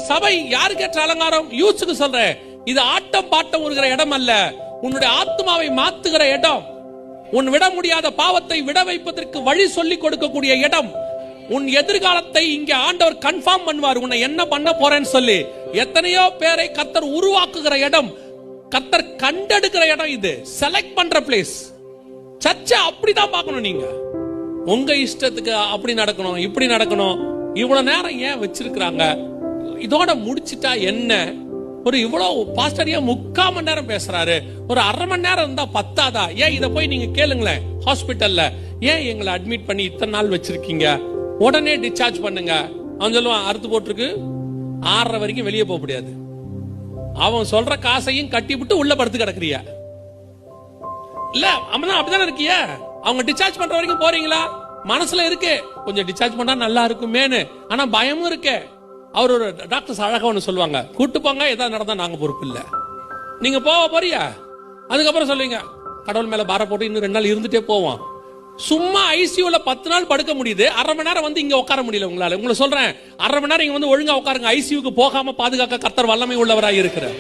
சபை யாருக்கேற்ற அலங்காரம்? யூத்க்கு சொல்றேன். இது ஆட்டம் பாட்டம் வருகிற இடம் அல்ல, உன்னுடைய ஆத்மாவை மாத்துகிற இடம். உன் விட முடியாத பாவத்தை விட வைப்பதற்கு வழி சொல்லி கொடுக்கக்கூடிய இடம். உன் எதிர்காலத்தை இங்க ஆண்டவர் கன்ஃபார்ம் பண்ணுவார், உன்னை என்ன பண்ண போறேன்னு சொல்லி. எத்தனையோ பேரை கர்த்தர் உருவாக்குகிற இடம், கர்த்தர் கண்டெடுக்கிற இடம். இது செலக்ட் பண்ற பிளேஸ். சர்ச்சை அப்படிதான் பார்க்கணும். நீங்க உங்க இஷ்டத்துக்கு அப்படி நடக்கணும், இப்படி நடக்கணும். இவ்வளவு நேரம் ஏன் வச்சிருக்கிறாங்க? இதோட முடிச்சிட்டா என்ன? ஒரு இவ்வளவு பாஸ்டர் ஏன் 3/4 மணி நேரம் பேசுறாரு? ஒரு 1/2 மணி நேரம் இருந்தா பத்தாதா? ஏன் இத போய் நீங்க கேளுங்களேன். ஹாஸ்பிட்டல்ல ஏன் எங்களை அட்மிட் பண்ணி இத்தனை நாள் வச்சிருக்கீங்க? உடனே டிஸ்சார்ஜ் பண்ணுங்க. அவன் சொல்லுவான், அறுத்து போட்டிருக்கு, 6:30 வரைக்கும் வெளியே போக முடியாது. அவன் சொல்ற காசையும் கட்டி விட்டு உள்ள படுத்து கிடக்குறியா? இல்ல அவன் அப்படிதானே இருக்கிய? அவங்க டிஸ்சார்ஜ் பண்ற வரைக்கும் போறீங்களா? மனசுல இருக்கு கொஞ்சம் டிஸ்சார்ஜ் பண்ணா நல்லா இருக்குமேனு, ஆனா பயமும் இருக்கு. அவர் ஒரு டாக்டர்ஸ் அழகா ஒண்ணு சொல்லுவாங்க, கூட்டு போங்க, ஏதாவது நடந்தா நாங்க பொறுப்பு இல்ல. நீங்க போறியா? அதுக்கப்புறம் சொல்லுவீங்க, கடவுள் மேல பார போட்டு இன்னும் 2 நாள் இருந்துட்டே போவோம். சும்மா ஐசியூல 10 நாள் படுக்க முடியுது, 1/2 மணி நேரம் வந்து இங்க உட்கார முடியல உங்களால. உங்களை சொல்றேன், 1/2 மணி நேரம் இங்க வந்து ஒழுங்கா உட்காருங்க. ஐசியூக்கு போகாம பாதுகாக்க கர்த்தர் வல்லமை உள்ளவராய் இருக்கிறார்.